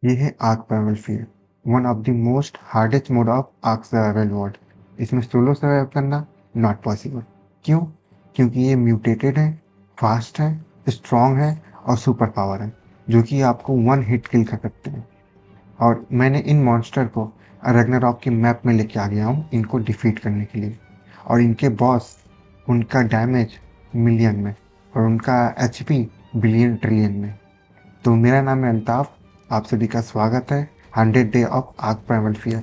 ये है arc primal field, one of the most hardest mode of arc survival mode. इसमें solo survive करना not possible. क्यों? क्योंकि ये म्यूटेटेड है, फास्ट है, स्ट्रॉन्ग है और सुपर पावर है, जो कि आपको वन हिट किल कर सकते हैं। और मैंने इन मॉन्स्टर को रैग्नारॉक की मैप में लेके आ गया हूँ इनको डिफीट करने के लिए। और इनके बॉस, उनका डैमेज मिलियन में और उनका एचपी बिलियन ट्रिलियन में। तो मेरा नाम है अल्ताफ। आप सभी का स्वागत है 100 day of arc primal fear.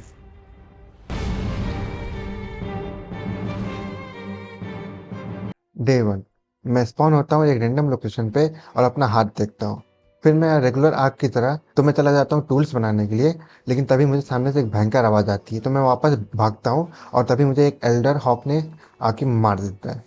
Day 1, मैं स्पॉन होता हूँ एक रैंडम लोकेशन पे और अपना हाथ देखता हूँ। फिर मैं रेगुलर आर्क की तरह तो मैं चला जाता हूँ टूल्स बनाने के लिए, लेकिन तभी मुझे सामने से एक भयंकर आवाज़ आती है, तो मैं वापस भागता हूँ और तभी मुझे एक एल्डर हॉक ने आके मार देता है।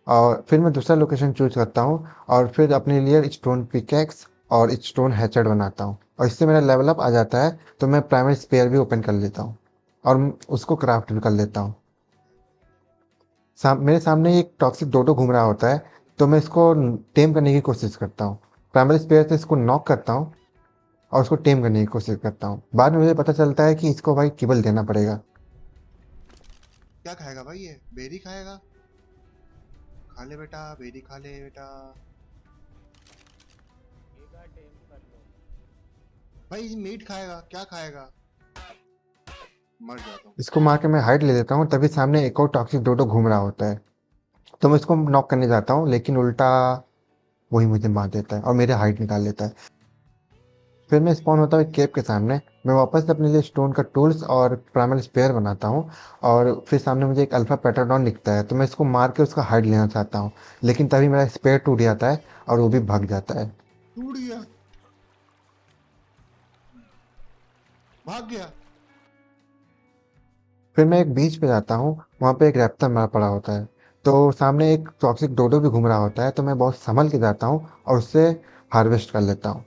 और फिर मैं दूसरा लोकेशन चूज करता हूँ और फिर अपने लिए स्टोन पिकेक्स और स्टोन हैचेट बनाता हूँ, और इससे मेरा लेवल अप आ जाता है। तो मैं प्राइमरी स्पेयर भी ओपन कर लेता हूँ और उसको क्राफ्ट भी कर लेता हूँ। मेरे सामने एक टॉक्सिक डोडो घूम रहा होता है, तो मैं इसको टेम करने की कोशिश करता हूँ। प्राइमरी स्पेयर से इसको नॉक करता हूँ और उसको टेम करने की कोशिश करता हूँ। बाद में मुझे पता चलता है कि इसको भाई किबल देना पड़ेगा। क्या खाएगा भाई? ये बेरी खाएगा? खा ले बेटा, बेरी खा ले बेटा। भाई मीट खाएगा? क्या खाएगा? मर जाता हूँ। इसको मार के मैं हाइड ले लेता हूँ, तभी सामने एक और टॉक्सिक डोडो घूम रहा होता है। तो मैं इसको नॉक करने जाता हूँ, लेकिन उल्टा वही मुझे मार देता है और मेरे हाइट निकाल लेता है। फिर मैं स्पॉन होता हूँ एक केव के सामने। मैं वापस से अपने लिए स्टोन का टूल्स और प्राइमल स्पेयर बनाता हूँ, और फिर सामने मुझे एक अल्फा पेटाडॉन दिखता है, तो मैं इसको मार के उसका हाइड लेना चाहता हूँ। लेकिन तभी मेरा स्पेयर टूट जाता है और वो भी भाग जाता है। टूट गया। भाग गया। फिर मैं एक बीच पे जाता हूँ, वहाँ पे एक रैप्टर मरा पड़ा होता है। तो सामने एक टॉक्सिक डोडो भी घूम रहा होता है, तो मैं बहुत संभल के जाता हूँ और उससे हार्वेस्ट कर लेता हूँ।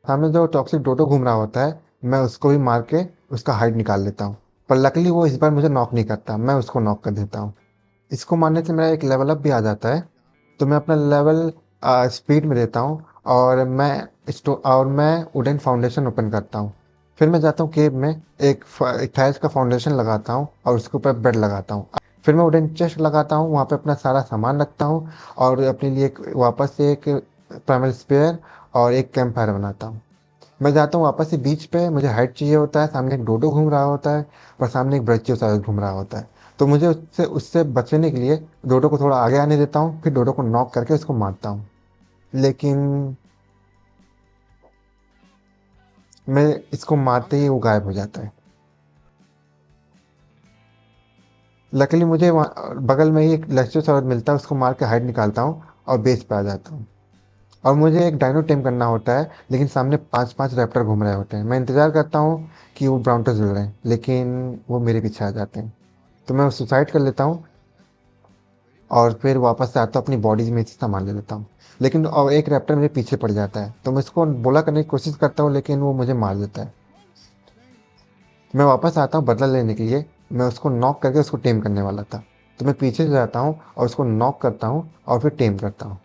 सामने जो टॉक्सिक डोडो घूम रहा होता है, मैं उसको भी मार के उसका हाइड निकाल लेता हूँ। पर लकली वो इस बार मुझे नॉक नहीं करता, मैं उसको नॉक कर देता हूँ। इसको मारने से मेरा एक लेवल अप भी आ जाता है। तो मैं अपना लेवल स्पीड में देता हूँ, और मैं वुडन फाउंडेशन ओपन करता हूँ। फिर मैं जाता हूँ केव में, एक टाइल्स का फाउंडेशन लगाता हूँ और उसके ऊपर बेड लगाता हूँ। फिर मैं वुडन चेस्ट लगाता हूँ, वहाँ पे अपना सारा सामान रखता हूँ और अपने लिए वापस से एक प्राइमरी स्पेयर और एक कैंप फायर बनाता हूँ। मैं जाता हूँ वापस से बीच पे, मुझे हाइट चाहिए होता है, सामने एक डोडो घूम रहा होता है और सामने एक ब्रचियोसाउरुस घूम रहा होता है। तो मुझे उससे उससे बचने के लिए डोडो को थोड़ा आगे आने देता हूँ, फिर डोडो को नॉक करके उसको मारता हूँ। लेकिन मैं इसको भाग मारते ही गया। वो गायब हो जाता है। लकीली मुझे बगल में ही एक ब्रचियोसाउरुस मिलता है, उसको मार के हाइट निकालता हूँ और बेस पे आ जाता हूँ। और मुझे एक डायनो टेम करना होता है, लेकिन सामने पांच पांच रैप्टर घूम रहे होते हैं। मैं इंतजार करता हूँ कि वो ब्राउन्टर्स मिल रहे हैं, लेकिन वो मेरे पीछे आ जाते हैं। तो मैं सुसाइड कर लेता हूँ और फिर वापस से आता हूँ, अपनी बॉडी में से सामान ले लेता हूँ। लेकिन और एक रैप्टर मेरे पीछे पड़ जाता है, तो मैं इसको बोला करने की कोशिश करता हूँ, लेकिन वो मुझे मार देता है। मैं वापस आता हूँ बदला लेने के लिए। मैं उसको नॉक करके उसको टेम करने वाला था, तो मैं पीछे से जाता हूँ और उसको नॉक करता हूँ और फिर टेम करता हूँ।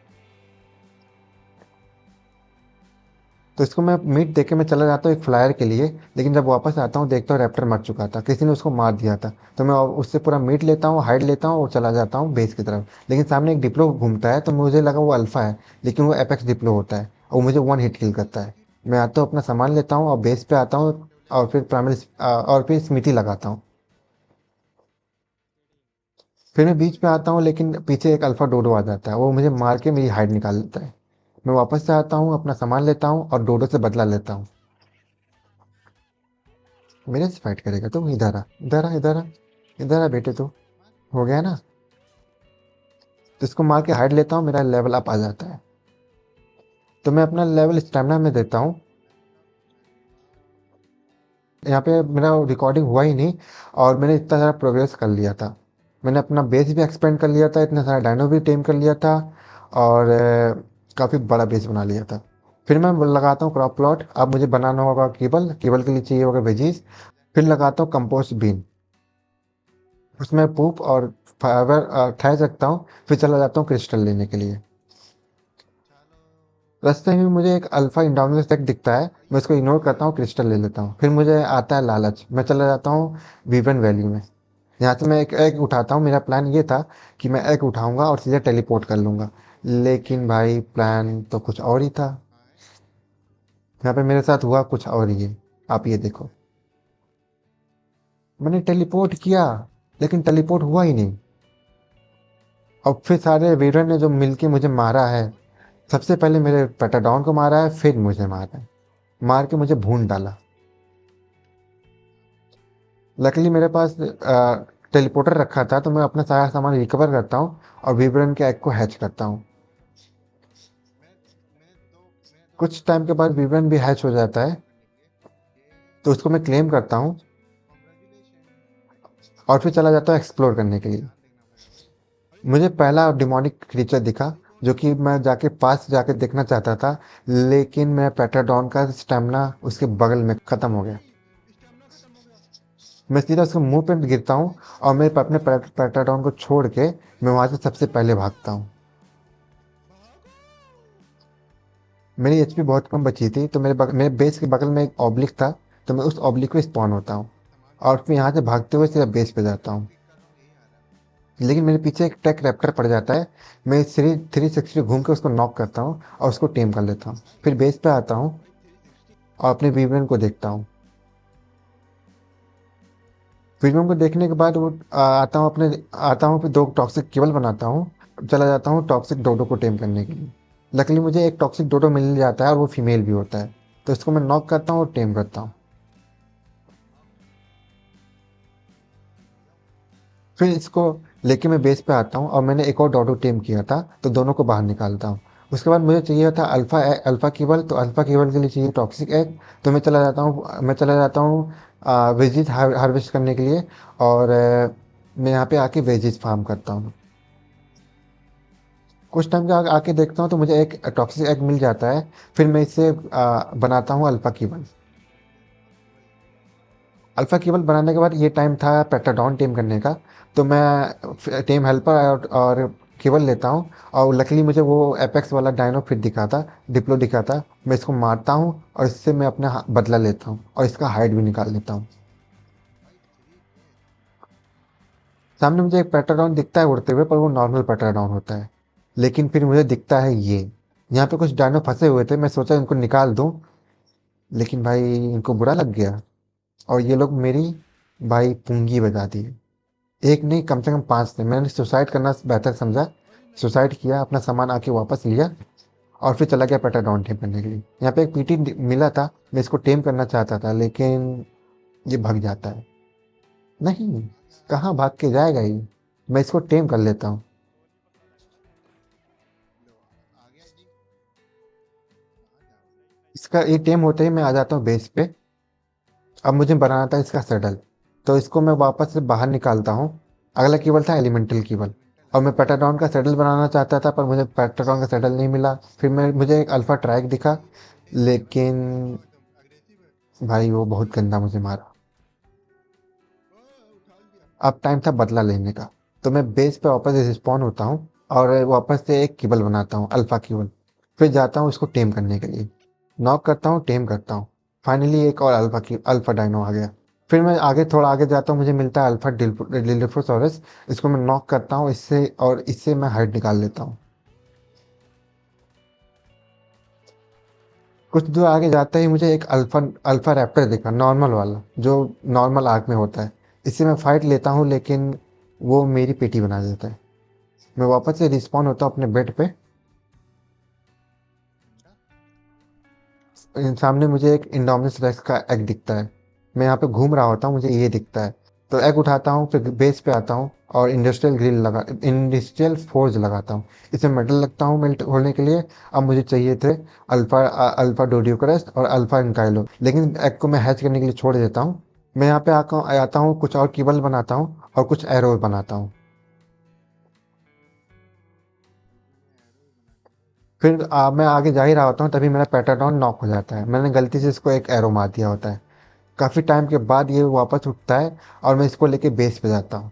तो इसको मैं मीट देख के मैं चला जाता हूँ एक फ्लायर के लिए, लेकिन जब वापस आता हूँ देखता हूँ रैप्टर मर चुका था, किसी ने उसको मार दिया था। तो मैं उससे पूरा मीट लेता हूँ, हाइड लेता हूँ और चला जाता हूँ बेस की तरफ। लेकिन सामने एक डिप्लो घूमता है, तो मुझे लगा वो अल्फा है, लेकिन वो एपेक्स डिप्लो होता है और वो मुझे वन हिट किल करता है। मैं आता हूँ, अपना सामान लेता हूँ और बेस पे आता हूँ, और फिर प्राइमरी और फिर स्मिटी लगाता हूँ। फिर मैं बीच पे आता हूँ, लेकिन पीछे एक अल्फा डोडो आ जाता है, वो मुझे मार के मेरी हाइड निकाल लेता है। मैं वापस से आता हूँ, अपना सामान लेता हूँ और डोडो से बदला लेता हूँ। मेरे से फाइट करेगा? तू इधर आ, इधर आ, इधर आ, इधर आ बेटे। तू हो गया ना? तो इसको मार के हाइड लेता हूँ, मेरा लेवल अप आ जाता है। तो मैं अपना लेवल स्टेमिना में देता हूँ। यहाँ पे मेरा रिकॉर्डिंग हुआ ही नहीं, और मैंने इतना सारा प्रोग्रेस कर लिया था। मैंने अपना बेस भी एक्सपेंड कर लिया था, इतना सारा डायनो भी टेम कर लिया था, और काफ़ी बड़ा बेस बना लिया था। फिर मैं लगाता हूँ क्रॉप प्लॉट। अब मुझे बनाना होगा केबल, केबल के लिए चाहिए होगा वेजीज। फिर लगाता हूँ कंपोस्ट बीन, उसमें पूप और फाइबर ठहर सकता हूँ। फिर चला जाता हूँ क्रिस्टल लेने के लिए। रास्ते में मुझे एक अल्फा इंडोमिनस टेक दिखता है, मैं उसको इग्नोर करता हूँ, क्रिस्टल ले लेता हूँ। फिर मुझे आता है लालच, मैं चला जाता हूँ वीवन वैली में। यहाँ से मैं एक एग उठाता हूँ, मेरा प्लान ये था कि मैं एग उठाऊंगा और सीधे टेलीपोर्ट कर लूंगा। लेकिन भाई प्लान तो कुछ और ही था। यहाँ पे मेरे साथ हुआ कुछ और ही है, आप ये देखो। मैंने टेलीपोर्ट किया, लेकिन टेलीपोर्ट हुआ ही नहीं। और फिर सारे वीरन ने जो मिलके मुझे मारा है, सबसे पहले मेरे पेटाडॉन को मारा है, फिर मुझे मारा है, मार के मुझे भून डाला। लकीली मेरे पास टेलीपोर्टर रखा था, तो मैं अपना सारा सामान रिकवर करता हूँ और विवरण के एग को हैच करता हूँ। कुछ टाइम के बाद विवरण भी हैच हो जाता है, तो उसको मैं क्लेम करता हूँ और फिर चला जाता हूँ एक्सप्लोर करने के लिए। मुझे पहला डिमोनिक क्रीचर दिखा, जो कि मैं जाके पास जाके देखना चाहता था, लेकिन मेरा पेटाडॉन का स्टेमिना उसके बगल में खत्म हो गया। मैं सीधा उसके मुंह पे गिरता हूँ और मैं अपने पेटाडॉन को छोड़ के मैं वहां से सबसे पहले भागता हूँ। मेरी एचपी बहुत कम बची थी, तो मेरे बेस के बगल में एक ऑब्लिक था, तो मैं उस ऑब्लिक पे स्पॉन होता हूँ और फिर यहाँ से भागते हुए सीधा बेस पे जाता हूँ। लेकिन मेरे पीछे एक टेक रैप्टर पड़ जाता है। मैं 360 घूम के उसको नॉक करता हूँ और उसको टेम कर लेता हूँ। फिर बेस पे आता हूँ और अपने वीवन को देखता हूँ। वीवन को देखने के बाद आता हूँ फिर 2 टॉक्सिक केबल बनाता हूँ, चला जाता हूँ टॉक्सिक डोडो को टेम करने के लिए। लकीली मुझे एक टॉक्सिक डोडो मिल जाता है और वो फीमेल भी होता है, तो इसको मैं नॉक करता हूँ और टेम करता हूँ। फिर इसको लेके मैं बेस पे आता हूँ और मैंने एक और डॉडो टेम किया था, तो दोनों को बाहर निकालता हूँ। उसके बाद मुझे चाहिए था अल्फा कीबल, तो अल्फा कीबल के लिए चाहिए टॉक्सिक एग। तो मैं चला जाता हूँ वेजिज हार्वेस्ट करने के लिए, और मैं यहाँ पे आके वेजिज फार्म करता हूँ। कुछ टाइम के आके देखता हूँ तो मुझे एक टॉक्सिक एग मिल जाता है। फिर मैं इससे बनाता हूँ अल्फा कीबल। अल्फा केबल बनाने के बाद ये टाइम था पेट्राडॉन टेम करने का, तो मैं टेम हेल्पर और केबल लेता हूँ। और लकीली मुझे वो एपेक्स वाला डायनो फिर दिखाता, डिप्लो दिखाता। मैं इसको मारता हूँ और इससे मैं अपना बदला लेता हूँ और इसका हाइड भी निकाल लेता हूँ। सामने मुझे एक पेट्राडॉन दिखता है उड़ते हुए, पर वो नॉर्मल पेट्राडॉन होता है। लेकिन फिर मुझे दिखता है ये, यहाँ पे कुछ डायनो फंसे हुए थे, मैं सोचा इनको निकाल दूं, लेकिन भाई इनको बुरा लग गया और ये लोग मेरी भाई पुंगी बजा दी। एक नहीं, कम से कम 5 थे। मैंने सुसाइड करना बेहतर समझा, सुसाइड किया, अपना सामान आके वापस लिया और फिर चला गया पेटाडॉन टेम करने के लिए। यहाँ पे एक पीटी मिला था, मैं इसको टेम करना चाहता था, लेकिन ये भाग जाता है। नहीं, कहाँ भाग के जाएगा ये, मैं इसको टेम कर लेता हूँ। इसका ये टेम होते ही मैं आ जाता हूँ बेस पे। अब मुझे बनाना था इसका सडल, तो इसको मैं वापस से बाहर निकालता हूँ। अगला केबल था एलिमेंटल केबल, और मैं पेटाडॉन का सैडल बनाना चाहता था, पर मुझे पेटाडॉन का सैडल नहीं मिला। फिर मैं मुझे एक अल्फा ट्रैक दिखा, लेकिन भाई वो बहुत गंदा मुझे मारा। अब टाइम था बदला लेने का, तो मैं बेस पे वापस रिस्पॉन होता हूँ और वापस से एक केबल बनाता हूँ, अल्फा केबल। फिर जाता हूँ इसको टेम करने के लिए, नॉक करता हूँ, टेम करता हूँ। फाइनली एक और अल्फा डायनो आ गया। फिर मैं थोड़ा आगे जाता हूँ, मुझे मिलता है अल्फा डिल्फोसॉरस। इसको मैं नॉक करता हूँ इससे, और इससे मैं हाइट निकाल लेता हूँ। कुछ दूर आगे जाते ही मुझे एक अल्फा रैप्टर दिखा, नॉर्मल वाला, जो नॉर्मल आर्क में होता है। इससे मैं फाइट लेता हूँ, लेकिन वो मेरी पेटी बना देता है। मैं वापस से रिस्पॉन होता हूँ अपने बेड पे। सामने मुझे एक इंडोमिनस रेक्स का एग दिखता है। मैं यहाँ पे घूम रहा होता हूँ, मुझे ये दिखता है। तो एग उठाता हूँ, फिर बेस पे आता हूँ और इंडस्ट्रियल फोर्ज लगाता हूँ। इसमें मेटल लगता हूँ मेल्ट होने के लिए। अब मुझे चाहिए थे अल्फा डोडियोक्रस्ट और अल्फा इंकाइलो, लेकिन एग को मैं हैच करने के लिए छोड़ देता हूँ। मैं यहाँ पे आता हूँ, कुछ और केबल बनाता हूँ और कुछ एरो बनाता हूँ। फिर मैं आगे जा ही रहा होता हूँ, तभी मेरा पेटाडॉन नॉक हो जाता है। मैंने गलती से इसको एक एरो मार दिया होता है। काफ़ी टाइम के बाद ये वापस उठता है और मैं इसको लेके बेस पे जाता हूँ।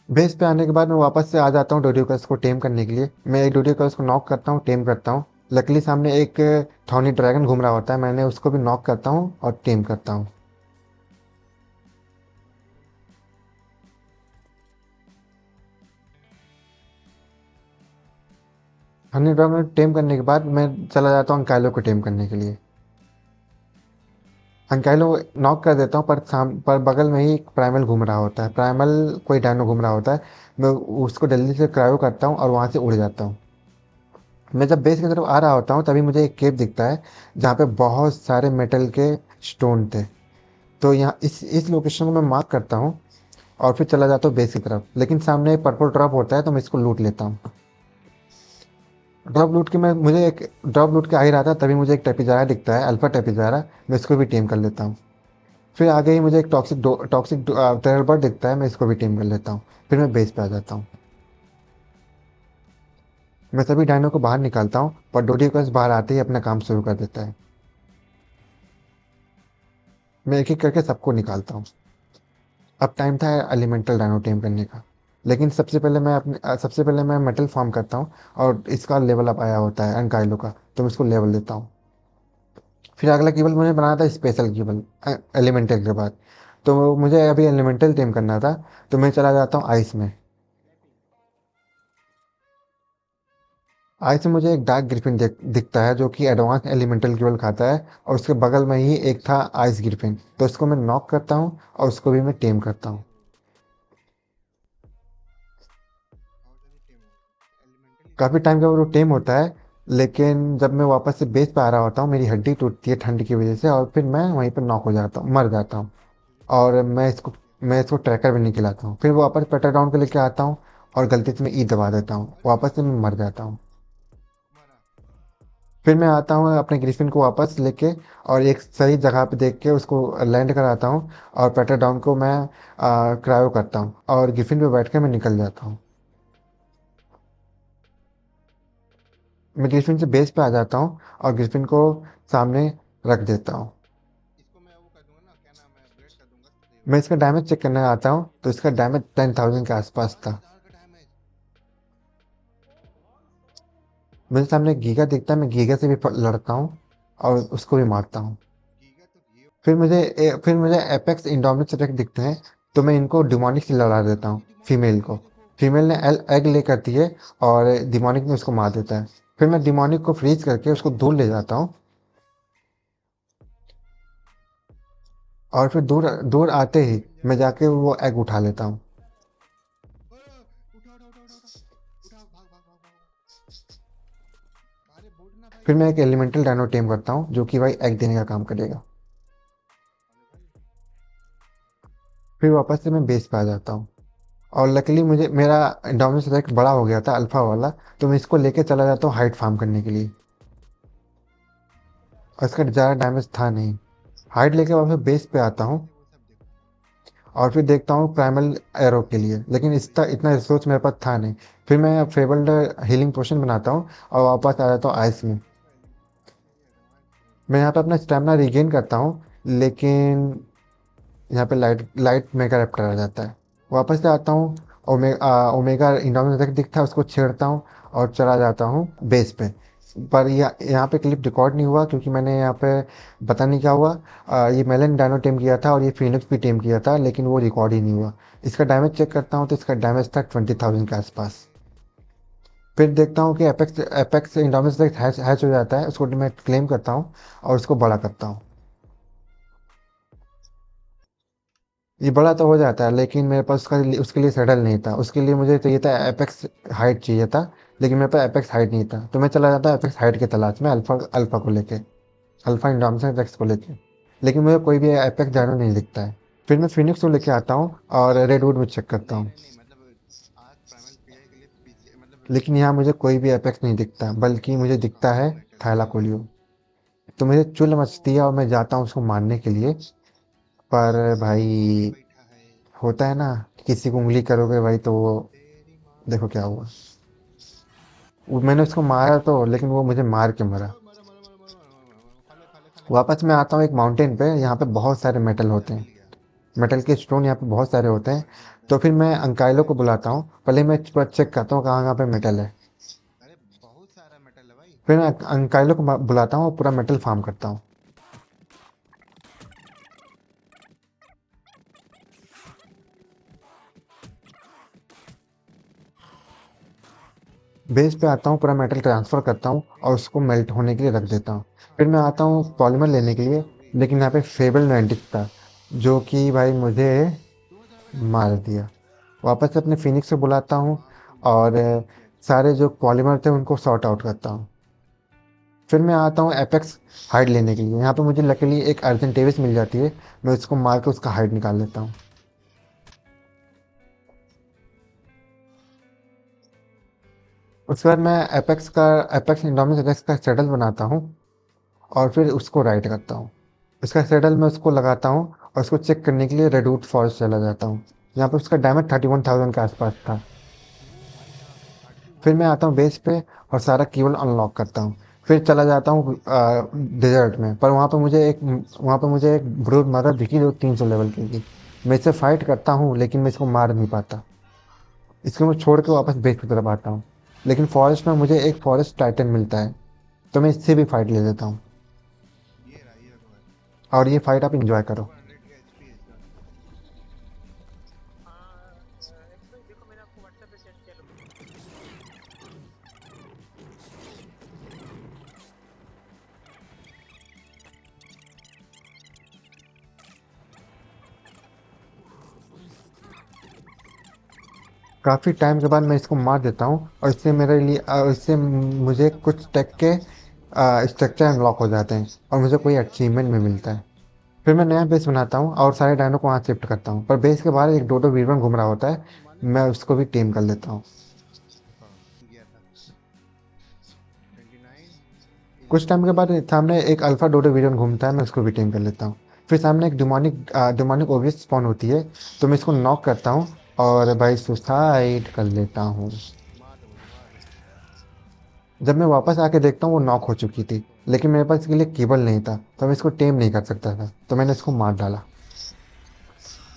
बेस पे आने के बाद मैं वापस से आ जाता हूँ डोडियोकस को टेम करने के लिए। मैं एक डोडियोकस को नॉक करता हूँ, टेम करता हूँ। लकली सामने एक थॉर्नी ड्रैगन घूम रहा होता है, मैंने उसको भी नॉक करता हूँ और टेम करता हूँ। हनी ड्रैगन टेम करने के बाद मैं चला जाता हूँ अंकाइलो को टेम करने के लिए। अंकाइलो नॉक कर देता हूँ, पर बगल में ही एक प्राइमल घूम रहा होता है, प्राइमल कोई डायनो घूम रहा होता है। मैं उसको जल्दी से क्रायो करता हूँ और वहाँ से उड़ जाता हूँ। मैं जब बेस की तरफ आ रहा होता हूँ तभी मुझे एक केव दिखता है जहाँ पे बहुत सारे मेटल के स्टोन थे। तो यहाँ इस लोकेशन को मैं मार्क करता हूँ और फिर चला जाता हूँ बेस की तरफ, लेकिन सामने एक पर्पल ड्रॉप होता है तो मैं इसको लूट लेता हूँ। ड्रॉप लूट के आ ही रहा था तभी मुझे एक टेपिजारा दिखता है, अल्फा टेपिजारा। मैं इसको भी टेम कर लेता हूँ। फिर आगे ही मुझे एक टॉक्सिक टेररबर्ड दिखता है, मैं इसको भी टेम कर लेता हूँ। फिर मैं बेस पे आ जाता हूँ। मैं सभी डायनो को बाहर निकालता हूँ, पर डोडियोकस बाहर आते ही अपना काम शुरू कर देता है। मैं एक एक करके सबको निकालता हूँ। अब टाइम था एलिमेंटल डायनो टेम करने का। लेकिन सबसे पहले मैं मेटल फॉर्म करता हूँ और इसका लेवल अप आया होता है अनकाइलो का, तो मैं इसको लेवल देता हूँ। फिर अगला केबल मुझे बनाना था स्पेशल केबल एलिमेंटल के बाद। तो मुझे अभी एलिमेंटल टेम करना था, तो मैं चला जाता हूँ आइस में। आइस में मुझे एक डार्क ग्रिफिन दिखता है जो कि एडवांस एलिमेंटल केबल खाता है, और उसके बगल में ही एक था आइस ग्रिफिन, तो उसको मैं नॉक करता हूँ और उसको भी मैं टेम करता हूँ। और जल्दी टेम हो गया एलिमेंटली काफ़ी टेम हो टाइम के गया। बाद वो टेम होता है। लेकिन जब मैं वापस से बेस पे आ रहा होता हूँ मेरी हड्डी टूटती है ठंड की वजह से, और फिर मैं वहीं पर नॉक हो जाता हूँ, मर जाता हूँ। ठीक है। और ठीक मैं है। इसको ट्रैकर भी नहीं खिलाता हूँ। फिर वापस पेटर डाउन को लेके आता हूँ और गलती से मैं ई दबा देता हूँ, अरे वापस से मैं मर जाता हूँ। मरा। फिर मैं आता हूँ अपने ग्रिफिन को वापस लेके और एक सही जगह पे देख के उसको लैंड कराता हूँ, और पेटर डाउन को मैं क्रायो करता हूँ और ग्रिफिन पे बैठ के मैं निकल जाता हूँ। मैं ग्रिफिन से बेस पे आ जाता हूँ और ग्रिफिन को सामने रख देता हूँ। इसको मैं वो कर दूंगा ना, क्या नाम है, अपग्रेड कर दूंगा तो सही हो मैं जाएगा। इसका डैमेज चेक करने आता हूँ तो इसका डैमेज 10,000 के आसपास था। 10,000 का डैमेज। मेरे सामने गीगा दिखता है, मैं गीगा से भी लड़ता हूँ और उसको भी मारता हूँ। गीगा तो घी। फिर मुझे एपेक्स इंडोमिनेट रेक दिखते हैं, तो मैं इनको डिमोनिक से लड़ा देता हूँ, ये डिमोनिक फीमेल देखो, को। ये देखो। फीमेल ने एग ले करती है और डिमोनिक ने उसको मार देता है। फिर मैं डिमोनिक को फ्रीज करके उसको दूर ले जाता हूँ, और फिर दूर दूर आते ही मिल मैं जाएगा। जाके वो एग उठा लेता हूँ। उठा उठा उठा उठा उठा उठा, भाग भाग भाग भाग। अरे बोट ना भाई। फिर मैं एक एलिमेंटल डायनो टेम करता हूँ जो कि भाई एग देने का काम करेगा। अरे भाई। फिर वापस से मैं बेस पे आ जाता हूँ। और लकीली मुझे मेरा डोमिनोस रेक्स बड़ा हो गया था, अल्फा वाला। तो मैं इसको लेके चला जाता हूँ हाइट फार्म करने के लिए, और इसका ज़्यादा डैमेज था नहीं। हाइट लेके वापस बेस पे आता हूँ ये वो सब देखो। और फिर देखता हूँ प्राइमल एरो के लिए, लेकिन इसका इतना रिसोर्स मेरे पास था नहीं। फिर मैं फेबल्ड हीलिंग पोशन बनाता हूँ और वापस आ जाता हूँ आइस में। इसका ये एडवांस बहुत मैं है। यहाँ पे अपना स्टेमिना रिगेन करता हूँ, लेकिन यहाँ पे लाइट लाइट मेगा रैप्टर आ जाता है। वापस से आता हूँ, ओमेगा इंडोमिनेट दिखता है, उसको छेड़ता हूँ और चला जाता हूँ बेस पे। पर यहाँ पे क्लिप रिकॉर्ड नहीं हुआ क्योंकि मैंने यहाँ पे पता नहीं क्या हुआ। ये मेलन डायनो टेम किया था और ये फिनिक्स भी टेम किया था, लेकिन वो रिकॉर्ड ही नहीं हुआ। इसका डैमेज चेक करता हूँ तो इसका डैमेज था 20,000 के आसपास। फिर देखता हूँ कि एपेक्स एपेक्स इंडोमिनेट हैच हो जाता है, उसको मैं क्लेम करता हूँ और उसको बड़ा करता हूँ। ये बड़ा तो हो जाता है, लेकिन मेरे पास उसके लिए सैडल नहीं था। उसके लिए मुझे चाहिए था एपेक्स हाइट चाहिए था, लेकिन मेरे पास एपेक्स हाइट नहीं था। तो मैं चला जाता एपेक्स हाइट की तलाश में अल्फा अल्फा को लेके, अल्फा इंडोमिनेट रेक्स को लेके। लेकिन मुझे कोई भी एपेक्स डायनो नहीं दिखता है। फिर मैं फिनिक्स को लेके आता हूँ और रेडवुड में चेक करता नहीं हूँ, नहीं नहीं, मतलब आज प्राइमल पीआई के लिए पीछे मतलब लेकिन यहाँ मुझे कोई भी एपेक्स नहीं दिखता, बल्कि मुझे दिखता है मेटल है। थैलाकोलियो। तो मुझे चुल मचती है और मैं जाता हूँ उसको मारने के लिए। पर कौन भाई, बैठा है। होता है ना कि किसी को उंगली करोगे भाई तो वो, तेरी माँ देखो की क्या हुआ। कसम। मैंने उसको मारा तो, लेकिन वो मुझे मार के मरा। मरा मरा मरा मरा मरा मरा मरा, खा ले खा ले खा ले। वापस मैं आता हूँ एक माउंटेन पे, यहाँ पे बहुत सारे मेटल होते मिल हैं। गया। मेटल के स्टोन यहाँ पे बहुत सारे होते हैं। तो फिर मैं अंकाइलो को बुलाता हूँ, पहले मैं चेक करता हूँ कहाँ कहाँ पे मेटल है। अरे बहुत सारा मेटल है भाई। फिर मैं अंकाइलो को बुलाता हूँ और पूरा मेटल फार्म करता हूँ। बेस पे आता हूँ, पूरा मेटल ट्रांसफर करता हूँ और उसको मेल्ट होने के लिए रख देता हूँ। फिर मैं आता हूँ पॉलीमर लेने के लिए, लेकिन यहाँ पे फेबल नाइन्टिक था, जो कि भाई मुझे मार दिया। वापस से अपने फिनिक्स से बुलाता हूँ और सारे जो पॉलीमर थे उनको सॉर्ट आउट करता हूँ। फिर मैं आता हूँ एपेक्स हाइड लेने के लिए। यहाँ पे मुझे लकीली एक अर्जेंट डेविस मिल जाती है, मैं उसको मार के उसका हाइड निकाल लेता हूँ। उसके बाद मैं एपेक्स इंडोमिनस रेक्स का सेटल बनाता हूँ और फिर उसको राइड करता हूँ। उसका सेटल मैं उसको लगाता हूँ और उसको चेक करने के लिए रेडवुड फॉरेस्ट चला जाता हूँ। यहाँ पे उसका डैमेज 31,000 के आसपास था। भाई साहब 31। फिर मैं आता हूँ बेस पे और सारा कीबोर्ड अनलॉक करता हूँ। फिर चला जाता हूँ डेजर्ट में, पर वहाँ पे मुझे एक ब्रूड मदर दिखी जो 300 लेवल की थी। मैं इससे फाइट करता हूँ लेकिन मैं इसको मार नहीं पाता। इसको मैं छोड़ के वापस बेस की तरफ आता हूँ, लेकिन फॉरेस्ट में मुझे एक फॉरेस्ट टाइटन मिलता है, तो मैं इससे भी फाइट ले लेता हूँ। ये रखो भाई। और ये फाइट आप इंजॉय करो। सुपर 100 के एचपी है इसका। काफ़ी टाइम के बाद मैं इसको मार देता हूँ और इससे मुझे कुछ टेक के स्ट्रक्चर अनलॉक हो जाते हैं और मुझे कोई अचीवमेंट भी मिलता है। फिर मैं नया बेस बनाता हूँ और सारे डायनो को वहाँ शिफ्ट करता हूँ, पर बेस के बाहर एक डोडो वीरवन घूम रहा होता है, मैं उसको भी टेम कर लेता हूँ। हाँ गया था। 29 कुछ 11। टाइम के बाद सामने एक अल्फा डोडो वीरवन घूमता है, मैं उसको भी टेम कर लेता हूँ। फिर सामने एक डिमोनिक ओबियस स्पॉन होती है, तो मैं इसको नॉक करता हूँ और भाई सुसाइड कर लेता हूँ। मार दो मुझे, मार दो। जब मैं वापस आके देखता हूँ वो नॉक हो चुकी थी, लेकिन मेरे पास इसके लिए केबल नहीं था, तो मैं इसको टेम नहीं कर सकता था, तो मैंने इसको मार डाला।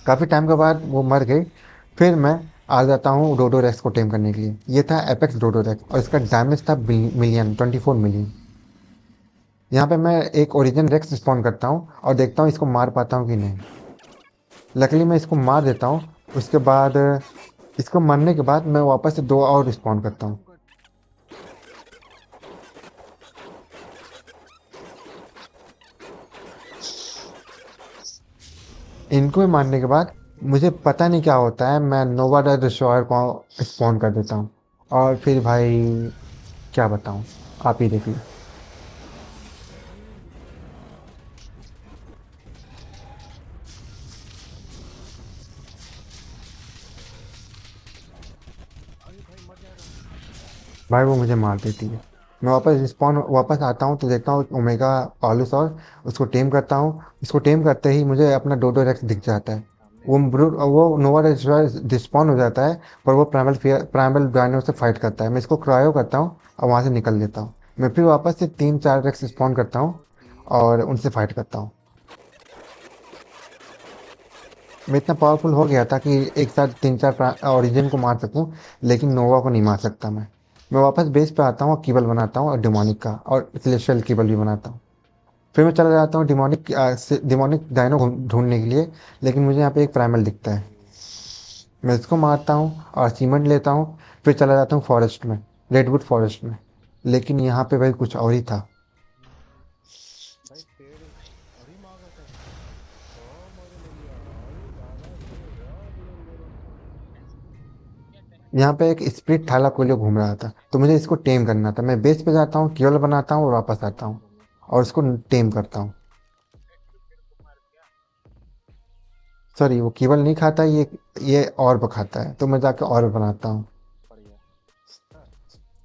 काफ़ी टाइम के बाद वो मर गई। फिर मैं आ जाता हूँ डोडोरेक्स को टेम करने के लिए। ये था एपेक्स डोडोरेक्स और इसका डैमेज था मिलियन 24 मिलियन। यहाँ पे मैं एक ओरिजिन रेक्स स्पॉन करता हूँ और देखता हूँ इसको मार पाता हूँ कि नहीं। लकीली मैं इसको मार देता हूँ। उसके बाद इसको मरने के बाद मैं वापस से दो और स्पॉन करता हूँ। खत्म कर। इनको भी मारने के बाद मुझे पता नहीं क्या होता है, मैं नोवा द डिस्ट्रॉयर को स्पॉन कर देता हूँ। और फिर भाई क्या बताऊँ, आप ही देख लो। अरे भाई मर जाएगा। भाई वो मुझे मार देती है। मैं वापस आता हूँ तो देखता हूँ ओमेगा पालूस और उसको टेम करता हूँ। इसको टेम करते ही मुझे अपना डोडो रेक्स दिख जाता है। सामने है। वो नोवा डिस्पॉन हो जाता है, पर वो प्राइमल डायनो से फाइट करता है। मैं इसको क्रायो करता हूँ और वहां से निकल लेता हूँ। मैं फिर वापस से 3-4 रेक्स स्पॉन एक करता दो हूँ तीन और उनसे चार। फाइट करता हूँ। मैं इतना पावरफुल हो गया था कि एक साथ 3-4 ओरिजिन को मार सकूं, लेकिन नोवा को नहीं मार सकता मैं वापस बेस पे आता हूँ और कीबल बनाता हूँ और डिमोनिक का और सिलेशियल कीबल भी बनाता हूँ। फिर मैं चला जाता हूँ डिमोनिक डायनो ढूंढने के लिए, लेकिन मुझे यहाँ पे एक प्राइमल दिखता है। मैं इसको मारता हूँ और सीमेंट लेता हूँ। फिर चला जाता हूँ फॉरेस्ट में, रेडवुड फॉरेस्ट में, लेकिन यहाँ पे भाई कुछ और ही था। भाई पेड़। अरे माँ कसम। ओ मरे लगिया। अरे दादा रे यार रे रे रे। यहाँ पे एक स्प्लिट थालाकोलियो घूम रहा था, तो मुझे इसको टेम करना था। मैं बेस पे जाता हूँ, केवल बनाता हूँ और वापस आता हूँ और उसको टेम करता हूँ। सॉरी, वो केवल नहीं खाता, ये ऑर्ब खाता है, तो मैं जाके ऑर्ब बनाता हूँ। पड़ गया। हाँ,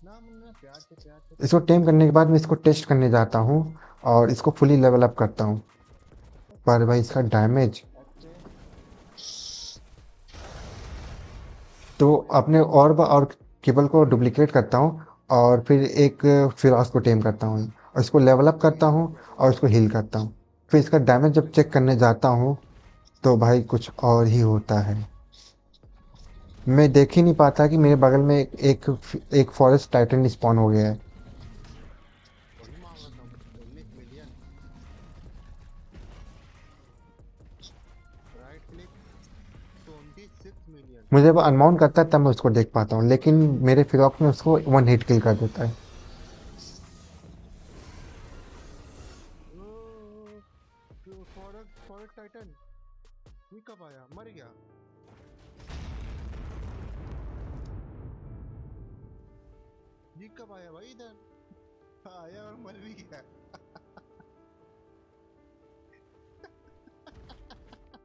ना मुन्ना प्यार से इसको प्यार से टेम प्यार करने से। के बाद मैं इसको टेस्ट करने जाता हूँ और इसको फुली लेवल अप करता हूँ, पर भाई इसका डैमेज। ऐसे। तो अपने ऑर्ब और केबल को डुप्लीकेट करता हूँ और फिर एक फिरास को टेम करता हूँ और इसको लेवल अप करता एक हूँ मिनट रुको। और इसको हील करता हूँ। फिर इसका डैमेज जब चेक करने जाता हूँ तो भाई कुछ और ही होता है। मैं देख ही नहीं पाता कि मेरे बगल में एक फॉरेस्ट टाइटन स्पॉन हो गया है। वही मांगा था, 19 मिलियन। Right click, 26 million. मुझे वो अनमाउंट करता है तब मैं उसको देख पाता हूँ, लेकिन मेरे फिरॉक में उसको वन हिट किल कर देता है। फॉरेस्ट फॉरेस्ट टाइटन, ये कब आया, मर गया। ये कब आया भाई इधर, आया और मर भी गया।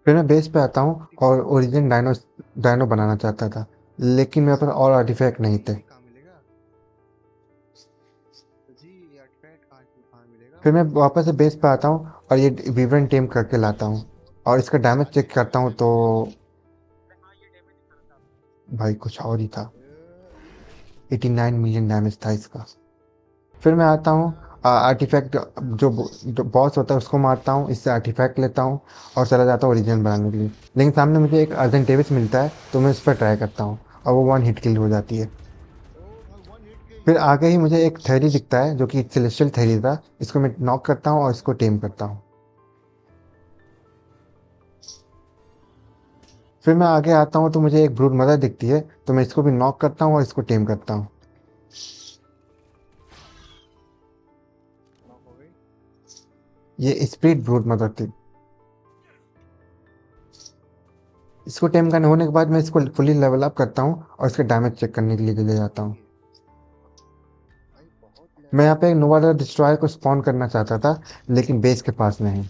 फिर मैं बेस पे आता हूँ टिक और ओरिजिन डायनो डायनो बनाना चाहता था, लेकिन मेरे पास और आर्टिफैक्ट नहीं थे। जी कहाँ मिलेगा, तो जी ये अटैक कहाँ कहाँ मिलेगा फिर मैं मुझे। वापस से बेस पे आता हूँ और ये विवरण टेम करके लाता हूँ और इसका डैमेज चेक करता हूँ तो भाई कुछ और ही था। 89 मिलियन डैमेज था इसका। फिर मैं आता हूँ आर्टिफैक्ट, जो बॉस होता है उसको मारता हूँ, इससे आर्टिफैक्ट लेता हूँ और चला जाता हूँ ओरिजिन बनाने के लिए। लेकिन सामने मुझे एक अर्जेंट डेविस मिलता है तो मैं उस पर ट्राई करता हूँ और वो वन हिट किल हो जाती है। ओ भाई, वन हिट किल। फिर आगे ही मुझे एक थेरी दिखता है जो कि सेलेस्टियल थेरी था। इसको मैं नॉक करता हूँ और इसको टेम करता हूँ। फिर मैं आगे आता हूँ तो मुझे एक ब्रूड मदर दिखती है, तो मैं इसको भी नॉक करता हूँ और इसको टेम करता हूँ। नॉक हो गई। ये स्प्लिट ब्रूड मदर थी। इसको टेम करने होने के बाद मैं इसको फुली लेवल अप करता हूँ और इसके डैमेज चेक करने के लिए ले जाता हूँ। ये भाई बहुत मैं लेवल यहाँ अप पे एक कर नोवा दिया। डिस्ट्रॉयर को स्पॉन करना चाहता था, लेकिन बेस के पास नहीं।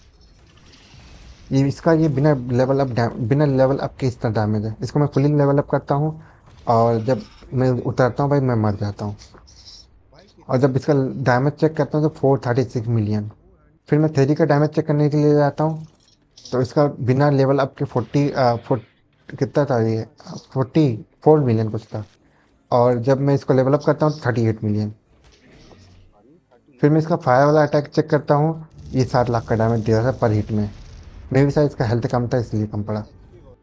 ये बिना लेवल अप के इतना डैमेज है। इसको मैं फुली लेवल अप करता हूँ और जब मैं कितने, उतरता हूँ भाई मैं मर जाता हूँ। भाई और कितने जब इसका लेवल। डैमेज चेक करता हूँ तो 436 मिलियन। फोर फिर मैं थेरी का डैमेज चेक करने के लिए जाता हूँ तो इसका बिना लेवल अप के कितना था ये, 44 मिलियन कुछ था। और जब मैं इसको लेवल अप करता हूँ तो 38 मिलियन। भाई थर्टी फिर मैं एट इसका फायर वाला अटैक चेक करता हूँ, ये 7 लाख का डैमेज दिया था पर हिट में। मे भी शायद इसका हेल्थ कम था इसलिए कम पड़ा। एचपी बहुत।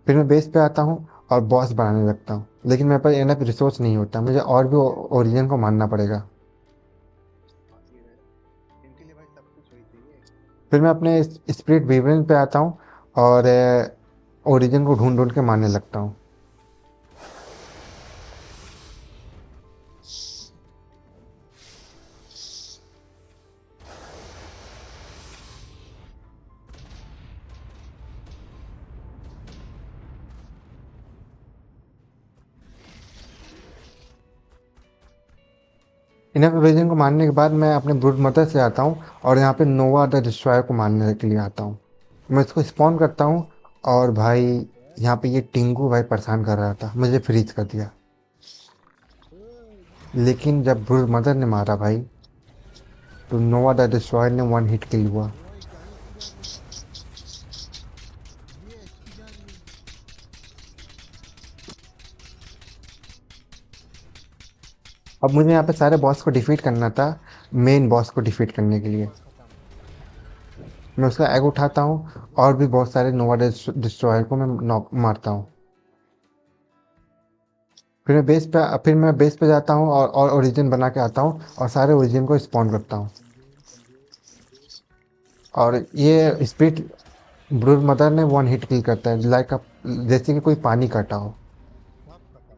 फिर मैं बेस पे आता हूँ और बॉस बनाने लगता हूँ, लेकिन मेरे पास एनफ रिसोर्स नहीं होता, मुझे और भी ओरिजिन को मानना पड़ेगा। ये है, इनके लिए भाई सब कुछ वही चाहिए। फिर मैं अपने स्पिरिट वीवरेन पे आता हूँ और ओरिजिन को ढूंढ ढूंढ के मारने लगता हूँ। इनफ ओरिजिन को मारने के बाद मैं अपने ब्रूड मदर से आता हूँ और यहाँ पे नोवा द डिस्ट्रॉयर को मारने के लिए आता हूँ। मैं इसको स्पॉन करता हूँ और भाई यहाँ पे ये टिंगू भाई परेशान कर रहा था, मुझे फ्रीज कर दिया। लेकिन जब ब्रूड मदर ने मारा भाई तो नोवा द डिस्ट्रॉयर ने वन हिट किल हुआ। ओ भाई क्या एचपी जा रही है, ये एचपी जा रही है। अब मुझे यहाँ पे सारे बॉस को डिफीट करना था, मेन बॉस को डिफीट करने के लिए। बस खत्म। मैं उसका एग उठाता हूँ और भी बहुत सारे नोवा डिस्ट्रॉयर को मैं नॉक मारता हूँ। फिर मैं बेस पे जाता हूँ और ओरिजिन बना के आता हूँ और सारे ओरिजिन को स्पॉन करता हूँ। और ये स्प्लिट ब्रूड मदर ने वन हिट किल करता है, लाइक जैसे कि कोई पानी काटा हो। सब खत्म।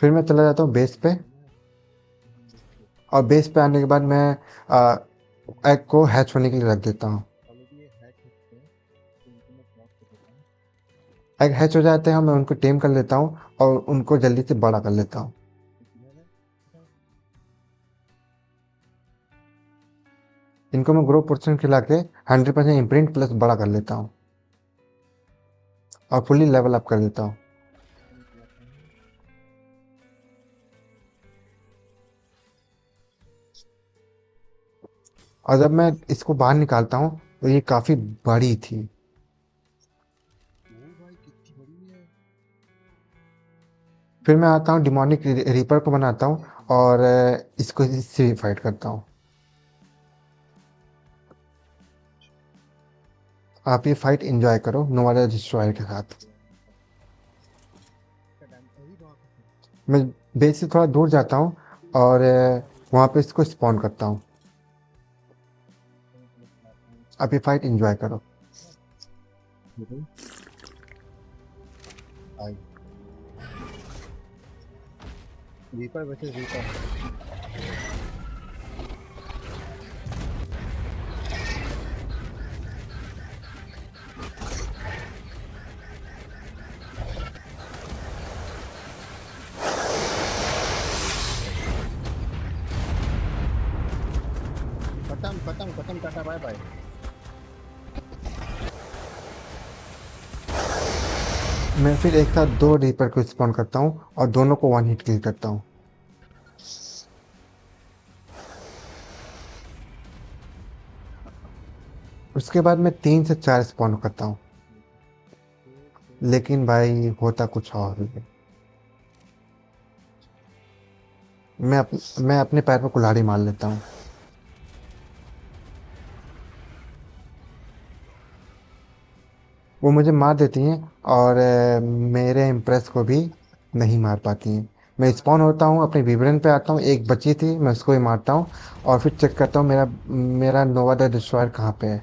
फिर मैं चला जाता हूँ बेस पे और बेस पे आने के बाद मैं एग को हैच होने के लिए रख देता हूँ। ऑलरेडी ये हैक होते हैं, तो इनको मैं ब्लॉक कर देता हूँ। एग हैच हो जाते हैं, मैं उनको टेम कर लेता हूँ और उनको जल्दी से बड़ा कर लेता हूँ। किधर है, इनको मैं ग्रो पोर्शन खिला के 100% इम्प्रिंट प्लस बड़ा कर लेता हूँ और फुली लेवल अप कर देता हूँ। निकलाता हूँ। और जब मैं इसको बाहर निकालता हूँ तो ये काफी बड़ी थी। ओ भाई कितनी बड़ी है। फिर मैं आता हूँ डिमोनिक रीपर को बनाता हूँ ये और इसको इससे फाइट करता हूँ। आप ये फाइट एंजॉय करो नोवाडा डिस्ट्रॉयर के साथ। मैं बेस से थोड़ा दूर जाता हूँ और वहाँ पे इसको स्पॉन करता हूँ। अब ये फाइट एंजॉय करो। हम्म, आई रीपर वर्सेस रीपर। खत्म खत्म खत्म, टाटा बाय बाय। मैं फिर एक साथ दो रीपर को स्पॉन करता हूँ और दोनों को वन हिट किल करता हूँ। उसके बाद मैं 3 से 4 स्पॉन करता हूँ। लेकिन भाई होता कुछ और ही है। मैं अपने पैर पर कुल्हाड़ी मार लेता हूँ। वो मुझे मार देती हैं और मेरे इम्प्रेस को भी नहीं मार पाती हैं। मैं स्पॉन होता हूँ, अपने विवरण पे आता हूँ, एक बची थी मैं उसको ही मारता हूँ और फिर चेक करता हूँ मेरा मेरा नोवा द डिस्ट्रॉयर कहाँ पे है।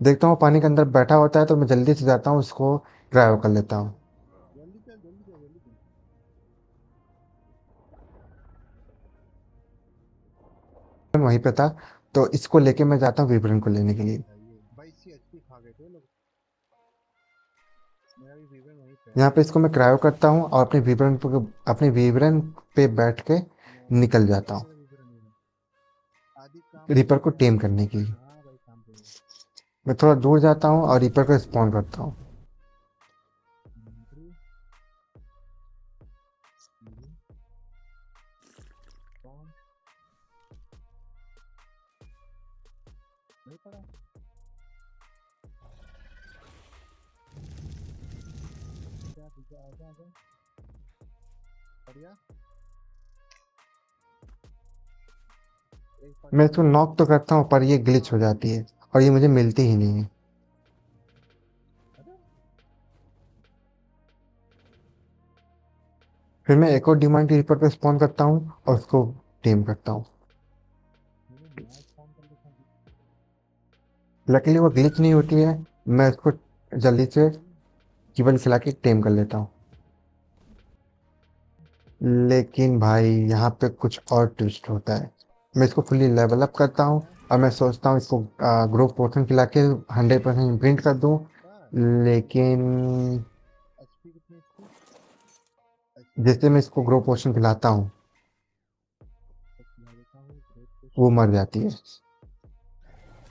देखता हूँ पानी के अंदर बैठा होता है तो मैं जल्दी से जाता हूँ उसको ग्राब कर लेता हूँ। जल्दी चल जल्दी चल जल्दी चल। वहीं पे था तो इसको लेके मैं जाता हूँ विवरण को लेने के लिए। चाहिए भाई, सी एचपी खा गए थे लोग। मेरा भी वीवर वहीं पे है। यहाँ पे इसको मैं क्रायो करता हूँ और अपने विवरण पे बैठ के निकल जाता हूँ मेरा वीवर नहीं है। आदि काम पे रीपर को गया टेम है। करने के लिए। हाँ भाई, काम पे गया। मैं थोड़ा दूर जाता हूँ और रीपर को स्पॉन करता हूँ। थ्री कौन नहीं पड़ा। क्या पीछे आजा आजा। बढ़िया। एक मैं पार्टी इसको और। नॉक तो करता हूँ पर ये ग्लिच हो जाती है और ये मुझे मिलती ही नहीं है। अरे फिर मैं एक और डिमांड रीपर को स्पॉन करता हूँ और उसको टेम करता हूँ। मैंने नया स्पॉन कर लिखा। लकीली वो ग्लिच नहीं होती है। मैं उसको जल्दी से कीबल खिला के टेम कर लेता हूँ। लेकिन भाई यहाँ पे कुछ और ट्विस्ट होता है। मैं इसको फुल्ली लेवल अप करता हूँ है और मैं सोचता हूँ इसको ग्रोथ पोर्शन खिला के 100% प्रिंट कर दूँ। बस। लेकिन एचपी कितनी इसकी? एचपी जैसे मैं इसको 1 ग्रो पोर्शन खिलाता हूँ तो खिला देता हूँ ग्रेट वो क्वेश्चन। मर जाती है।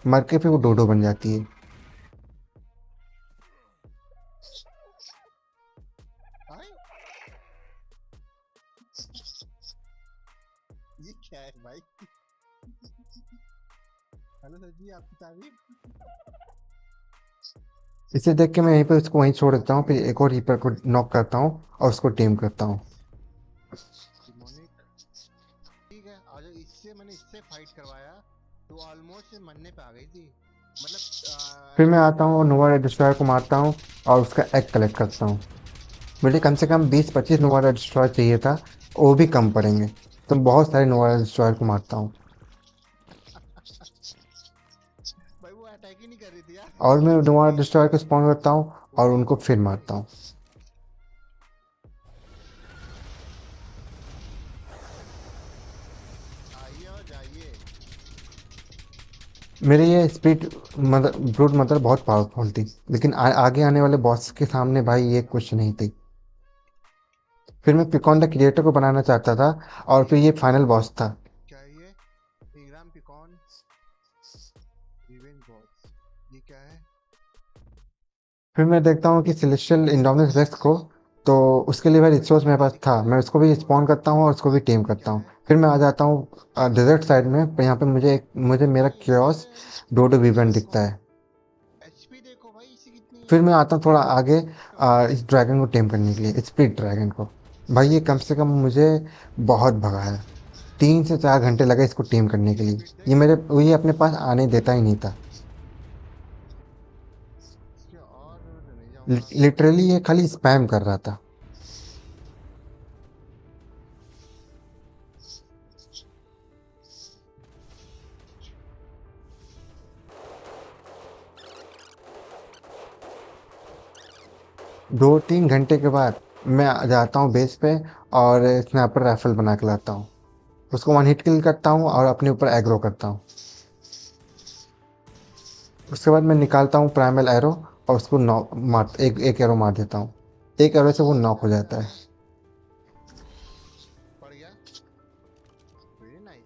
मर के फिर वो डोडो बन जाती है। आए, ये क्या है भाई? हेलो सर जी, आपकी तारीफ। इसे देख के मैं यहीं पे उसको वहीं छोड़ देता हूँ फिर एक और रीपर को नॉक करता हूँ और उसको टेम करता हूँ। डिमोनिक। ठीक है, और जो इससे मैंने इससे फाइट करवाया तो ऑलमोस्ट मरने पे आ गई थी। मतलब फिर मैं एचपी आता इसका हूँ और कम नोवा था। डिस्ट्रॉयर को मारता हूँ और उसका एग कलेक्ट करता हूँ। मुझे कम से कम 20-25 नोवा डिस्ट्रॉयर चाहिए था। वो भी कम पड़ेंगे तो बहुत सारे नोवा डिस्ट्रॉयर को मारता हूँ। भाई वो अटैक ही नहीं कर रही थी यार। और मैं नोवा डिस्ट्रॉयर को स्पॉन करता हूँ और ओए उनको फिर ओए, मारता हूँ। आइए और जाइए। मेरे ये स्पीड मदर ब्रूड मदर बहुत पावरफुल थी लेकिन आगे आने वाले बॉस के सामने भाई ये कुछ नहीं थी। फिर मैं पिकॉन द क्रिएटर को बनाना चाहता था और फिर ये फाइनल बॉस था। क्या है ये? इंग्राम पिकॉन रिवेंज बॉस, ये क्या है? फिर मैं देखता हूँ कि सिलेस्टियल इंडोमिनस रेक्स को तो उसके लिए वह रिसोर्स मेरे पास था मैं उसको भी स्पॉन करता हूँ और उसको भी टेम ये करता क्या हूँ। है? फिर मैं आ जाता हूँ डेजर्ट साइड में पर यहाँ पे मुझे मेरा भाई क्योस ये डोडो ये विवन देखो, दिखता है। एचपी देखो भाई इसी कितनी फिर है। मैं आता हूँ थोड़ा आगे इस ड्रैगन को टेम करने के लिए स्प्लिट ड्रैगन को। भाई ये कम से कम मुझे बहुत भगाया। 3 से 4 घंटे लगे इसको टेम करने के ये लिए। स्पीड देख। ये अपने पास आने देता ही नहीं था। इसके और नहीं जाऊंगा। लिटरली ये खाली स्पैम कर रहा था। 2-3 घंटे के बाद मैं जाता हूँ बेस पे और स्नाइपर राइफल बना के लाता हूँ। उसको वन हिट किल करता हूँ और अपने ऊपर एग्रो करता हूँ। उसके बाद मैं निकालता हूँ प्राइमल एरो और उसको नॉक मार एक एक एरो मार देता हूँ। एक एरो से वो नॉक हो जाता है। पड़ गया। Very nice.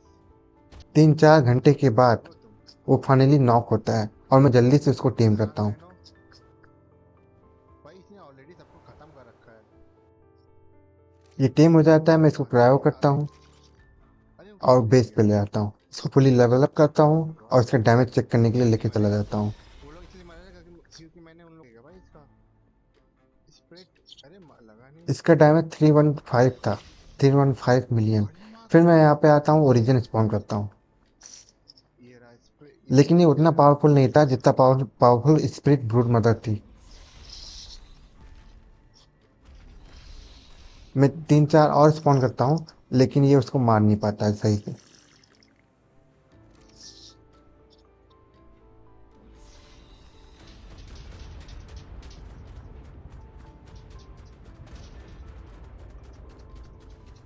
3-4 घंटे के बाद हो तुम। वो फाइनली नॉक होता है और मैं जल्दी से उसको टीम हाँ करता हूँ। डायनो। भाई इसने ऑलरेडी सबको खत्म कर रखा है। ये टीम हो जाता है, मैं इसको क्रायो करता हूँ अरे वो और किसने बेस पे किया? ले आता हूँ। इसको फुली लेवल अप करता ओ हूँ माय और गॉड। इसका डैमेज चेक करने के लिए लेके अरे चला जाता हूँ। वो लोग इसलिए मारा था क्योंकि मैंने उन लोग भाई इसका स्प्रेड। अरे लगा नहीं इसका मुझको। डैमेज 315 था, 315 मिलियन। अरे माँ फिर मैं कसम। यहाँ पे आता हूँ, ओरिजिन स्पॉन करता हूँ। ये रहा स्प्रे। लेकिन ये ये उतना रहा। पावरफुल नहीं था जितना पावरफुल स्पिरिट ब्रूड मदर थी। मैं 3-4 और स्पॉन करता हूँ, लेकिन ये उसको मार नहीं पाता है सही से।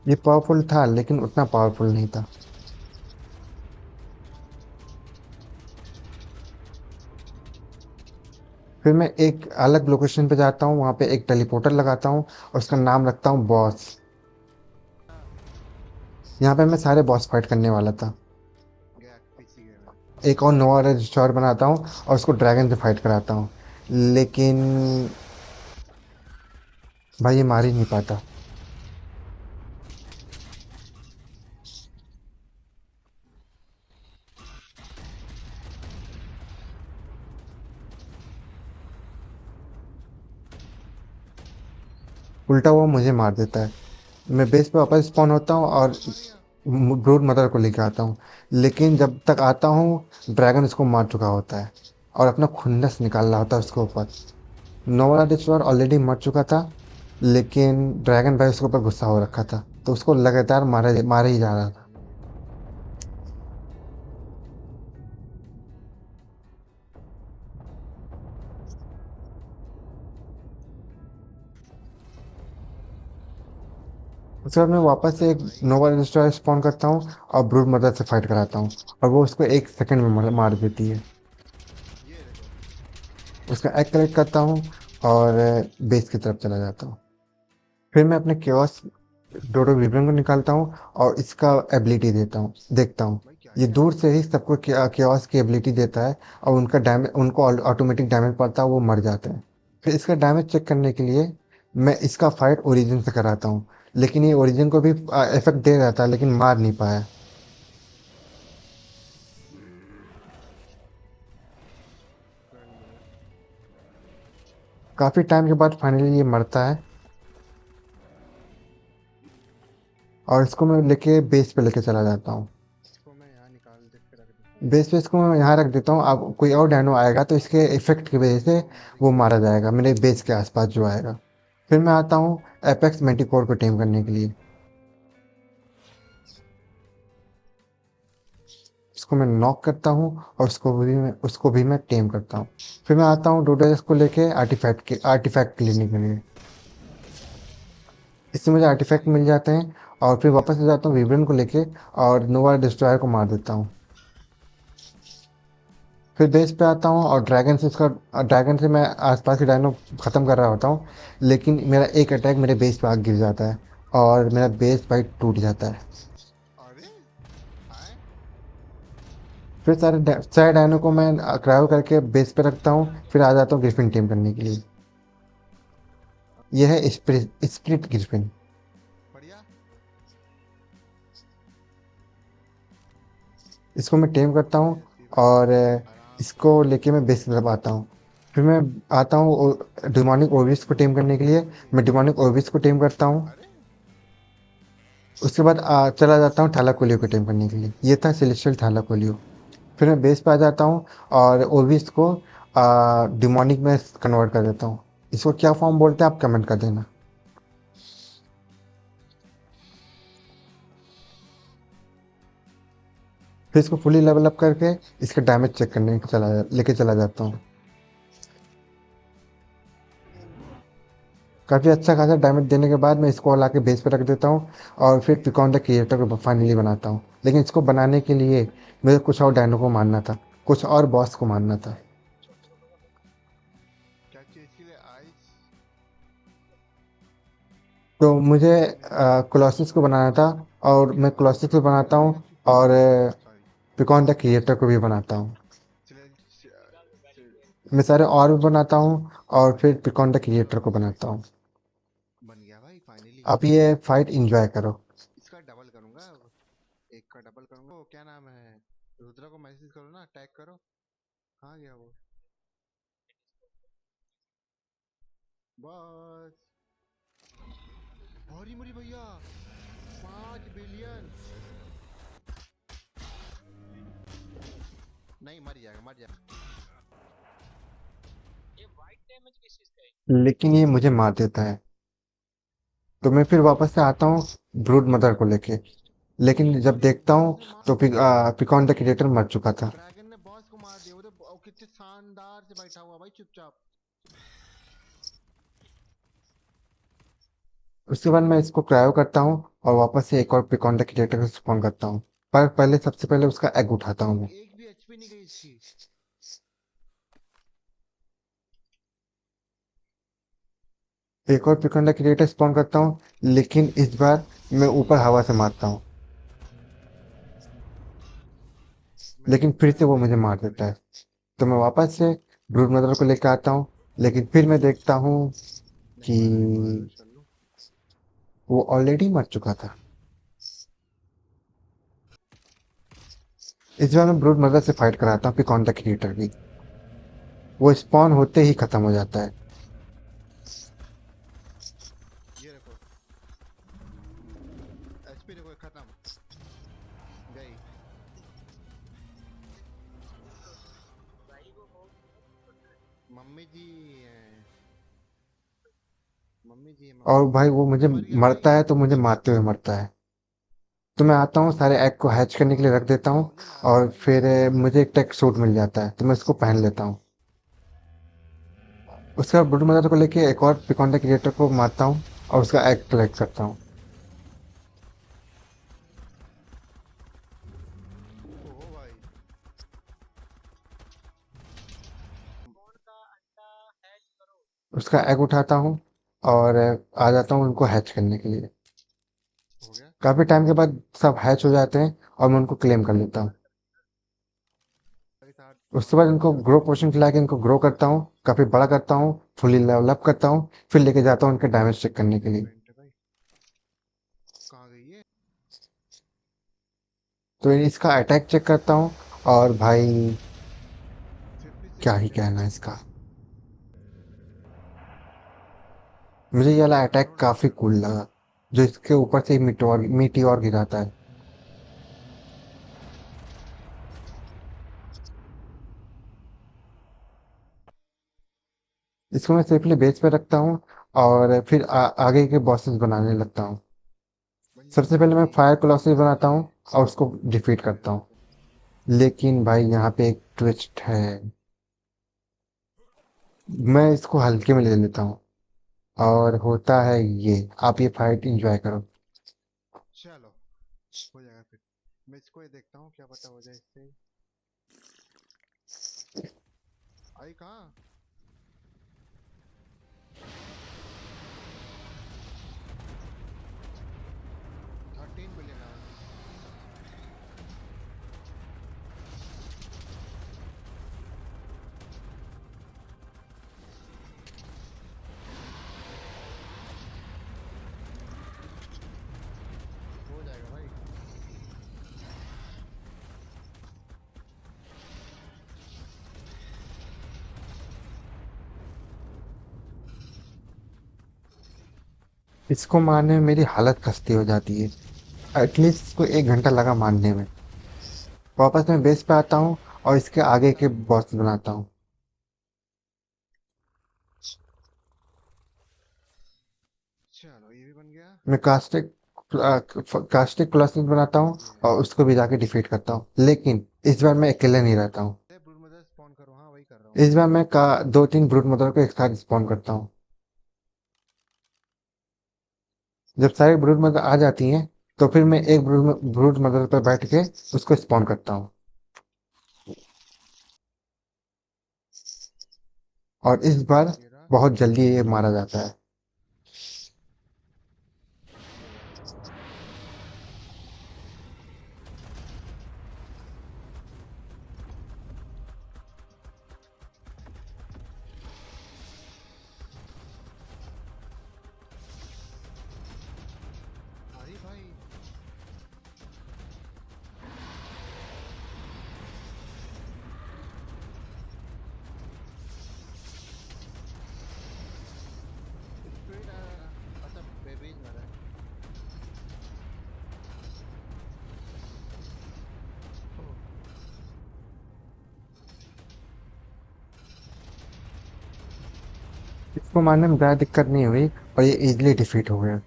ये पावरफुल था लेकिन उतना पावरफुल नहीं था। फिर मैं एक अलग लोकेशन पे जाता हूँ, वहां पे एक टेलीपोर्टर लगाता हूँ और उसका नाम रखता हूँ बॉस। हाँ, यहाँ पे मैं सारे बॉस फाइट करने वाला था। गया पीछे गया मैं। एक और नोवा रजिस्टर बनाता हूँ और उसको ड्रैगन से फाइट कराता हूँ। लेकिन भाई ये मार ही नहीं पाता। उल्टा वो मुझे मार देता है। मैं बेस पे वापस स्पॉन होता हूँ और आ गया। ब्रूड मदर को लेकर आता हूँ। लेकिन जब तक आता हूँ, ड्रैगन उसको मार चुका होता है और अपना खुन्नस निकाल रहा होता है उसके ऊपर। नोवा डिस्ट्रॉयर ऑलरेडी मर चुका था, लेकिन ड्रैगन भाई उसके ऊपर गुस्सा हो रखा था, तो उसको लगातार मारे मारे ही जा रहा था। नहीं है। उसके बाद मैं वापस से एक भाई नोवा डिस्ट्रॉयर स्पॉन करता हूँ और ब्रूड मदर से फाइट कराता हूँ और वो उसको 1 सेकंड में मार देती है। ये देखो। उसका एग कलेक्ट करता हूँ और बेस की तरफ चला जाता हूँ। फिर मैं अपने केओस डोडो विब्रन को निकालता हूँ और इसका एबिलिटी देता हूँ देखता हूँ। भाई क्या ये क्या दूर है? से ही सबको केओस की एबिलिटी देता है और उनका डैमेज उनको ऑटोमेटिक डैमेज पड़ता है, वो मर जाते हैं। फिर इसका डैमेज चेक करने के लिए मैं इसका फाइट ओरिजिन से कराता हूँ, लेकिन ये ओरिजिन को भी इफेक्ट दे रहा था लेकिन मार नहीं पाया। कर लिया। काफी टाइम के बाद फाइनली ये मरता है और इसको मैं लेके बेस पे लेके चला जाता हूँ। इसको मैं यहाँ निकाल दे के रख देता हूँ। बेस पे इसको मैं यहाँ रख देता हूँ। अब कोई और डायनो आएगा तो इसके इफेक्ट की वजह से इसको मार वो के मारा रख जाएगा, मेरे बेस के आसपास जो आएगा। फिर मैं आता हूँ एपेक्स मेंटिकोर को टेम करने के लिए। उसको मैं नॉक करता हूँ और उसको भी मैं टेम करता हूँ। फिर मैं आता हूँ डोडेस को लेके आर्टिफैक्ट लेने के लिए। इससे मुझे आर्टिफैक्ट मिल जाते हैं और फिर वापस आ जाता हूँ विब्रन को लेके और नोवा डिस्ट्रॉयर को मार देता हूँ। फिर बेस पे आता हूँ और ड्रैगन से मैं आसपास के डायनो खत्म कर रहा होता हूँ, लेकिन मेरा एक अटैक मेरे बेस पे आग गिर जाता है और मेरा बेस फाइट टूट जाता है। अरे आए। फिर सारे डायनो को मैं भाई क्रायो करके बेस पे रखता हूँ, फिर आ जाता हूँ ग्रिफिन टीम करने के लिए। यह है स्प्लिट ग्रिफिन। बढ़िया। इसको मैं टेम करता हूँ ऐसी भाई और आराम से। इसको लेके मैं बेस की तरफ आता हूँ। फिर मैं आता हूँ डिमोनिक ओविस को टेम करने के लिए। ये मैं डिमोनिक ओविस को टेम करता हूँ। अरे उसके बाद चला जाता हूँ थैलाकोलियो को टेम करने के लिए। ये था सेलेस्टियल थैलाकोलियो। फिर मैं बेस पे आ जाता हूँ और ओविस को डिमोनिक में कन्वर्ट कर देता हूँ। इसको क्या फॉर्म बोलते हैं आप कमेंट कर देना। फिर इसको फुली लेवल अप करके इसका डैमेज चेक लेके चला जाता हूँ। काफी अच्छा खासा डैमेज देने के बाद मैं इसको लाके बेस पे रख देता हूँ और फिर पिकॉन द क्रिएटर को फाइनली बनाता हूँ। लेकिन इसको बनाने के लिए मुझे कुछ और डायनो को मारना था, कुछ और बॉस को मारना था। क्या चीज के लिए? आइस? तो मुझे मेरे को कोलोसिस को बनाना था, और मैं कोलोसिस को बनाता हूँ मेरे और सॉरी, पिकॉन द क्रिएटर को भी बनाता हूँ। सिलेंट मैं सारे और भी बनाता हूँ और फिर पिकॉन द क्रिएटर को बनाता हूँ। बन गया भाई फाइनली। आप ये फाइट एंजॉय करो। इसका डबल करूंगा अब, एक का डबल करूंगा। वो क्या नाम है, रुद्रा को मैसेज करो ना, टैग करो। कहाँ गया वो? बस भारी मरी भैया, 5 बिलियन। नहीं, मर जाएगा मर जाएगा। लेकिन ये मुझे मार देता है, तो मैं फिर वापस से आता हूँ ब्रूड मदर को लेके। लेकिन जब देखता हूँ उसने मार तो पिकॉन द क्रिएटर मर चुका था। ड्रैगन ने बॉस को मार दिया। वो तो कितने शानदार से बैठा हुआ भाई चुपचाप। उसके बाद मैं इसको क्रायो करता हूँ और वापस से एक और पिकॉन द क्रिएटर को स्पॉन करता हूँ। पर पहले सबसे पहले उसका एग उठाता हूँ मैं। एक भी एचपी नहीं गई इसकी। एक और पिकॉन द क्रिएटर स्पॉन करता हूँ, लेकिन इस बार मैं ऊपर हवा से मारता हूँ। मैं लेकिन नीचे फिर से आया वो भाई मुझे मार नीचे। देता है। तो मैं वापस से ब्रूड मदर को लेकर आता हूँ, लेकिन फिर मैं देखता हूँ नहीं कि मरा, एक बार रिफ्रेश कर लूं। वो ऑलरेडी मर चुका था। इस बार मैं ब्रूड मदर से फाइट कराता हूँ पिकॉन द क्रिएटर की। वो स्पॉन होते ही खत्म हो जाता है। ये देखो, एचपी देखो खत्म, गई। मम्मी जी हैं, मम्मी जी है, और मम्मी जी। भाई वो मुझे मर गया भाई। मरता है तो मुझे मारते हुए मरता है। तो मैं आता हूँ सारे एग को हैच करने के लिए रख देता हूँ, तूने मारा और भाई फिर उसको। मुझे एक टेक सूट मिल जाता है तो मैं इसको पहन लेता हूँ। उसके बाद ब्रूड मदर को लेके एक और पिकॉन द क्रिएटर को मारता हूँ और उसका एग कलेक्ट करता हूँ। ओहो भाई। उसका एग उठाता हूँ और आ जाता हूँ उनको हैच करने के लिए। हो गया। काफी टाइम के बाद सब हैच हो जाते हैं और मैं उनको क्लेम कर लेता हूँ। भाई साथ उसके बहुत बाद मजा इनको आया ग्रो भाई। पोशन खिला के इनको ग्रो करता हूँ, काफी बड़ा करता हूँ, फुली लेवल अप करता हूँ, फिर लेके जाता हूँ उनके डैमेज चेक करने के लिए। इवेंट है भाई। कहाँ गई ये? तो इसका अटैक चेक करता हूँ, और भाई 56 क्या ही कहना है डैमेज। इसका। मुझे ये वाला अटैक करो काफी डैमेज। कूल लगा, जो इसके ऊपर से मीटियोर गिराता है। इसको मैं सिंपली बेस पे रखता हूँ और फिर आगे के बॉसेस बनाने लगता हूँ। बन सबसे जाएगा पहले मैं भाई। फायर कोलोसस बनाता हूँ और उसको डिफीट दे करता दो हूँ। उसको। लेकिन भाई यहाँ पे एक ट्विस्ट है। मैं इसको हल्के में ले लेता हूँ और होता है ये। आप ये फाइट एंजॉय करो। चलो, हो जाएगा फिर। मैं इसको ये देखता हूँ, क्या पता हो जाए इससे। आई कहाँ? 13 बिलियन आवर्स। हो जाएगा भाई। इसको मारने में मेरी हालत खस्ती हो जाती है। एटलीस्ट इसको 1 घंटा लगा मारने में। वापस मैं बेस पे आता हूँ और इसके आगे के बॉस बनाता हूँ। चलो, ये भी बन गया। मैं कास्टिक क्लॉसेस बनाता हूँ ये और है। उसको भी जाके डिफीट करता हूँ, लेकिन इस बार मैं अकेले नहीं रहता हूँ। ब्रूड मदर स्पॉन करो, हाँ वही कर रहा हूँ। इस बार मैं का 2-3 ब्रूड मदर को एक साथ स्पॉन करता हूँ। जब सारी ब्रूड मदर आ जाती हैं तो फिर मैं एक ब्रूड मदर पर बैठ के उसको स्पॉन करता हूँ, और इस बार ये रहा। बहुत जल्दी ये मारा जाता है। ये भाई। अरे भाई। स्पीड। अच्छा बेबीज मरा है। ओह। इसको मारने में ज़्यादा दिक्कत नहीं हुई और ये इजीली डिफीट हो गया।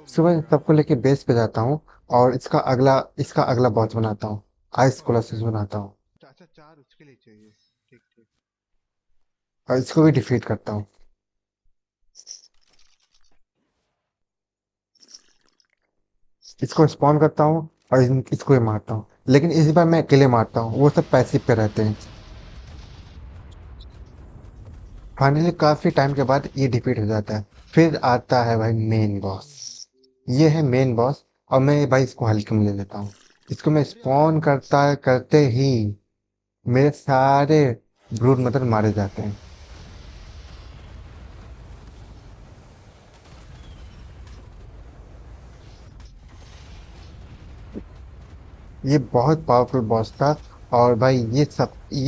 सुबह 102 मीटर। सबको लेके बेस पे जाता हूँ और इसका अगला बॉस बनाता हूँ। आइस ओह कोलोसिस अच्छा। बनाता हूँ अच्छा चार उसके लिए चाहिए। ठीक ठीक। और इसको भी डिफीट करता हूँ। इसको स्पॉन करता हूँ और इसको भी मारता हूँ, लेकिन इस बार मैं अकेले मारता हूँ, वो सब पैसिव पे रहते हैं। फाइनली काफी टाइम के बाद ये डिफीट हो जाता है। फिर आता है भाई मेन बॉस। ये है मेन बॉस, और मैं भाई इसको हल्के में ले लेता हूँ। इसको मैं अरे अरे। स्पॉन करते ही मेरे सारे ब्रूड मदर मारे जाते हैं। ये बहुत पावरफुल बॉस था। और भाई ये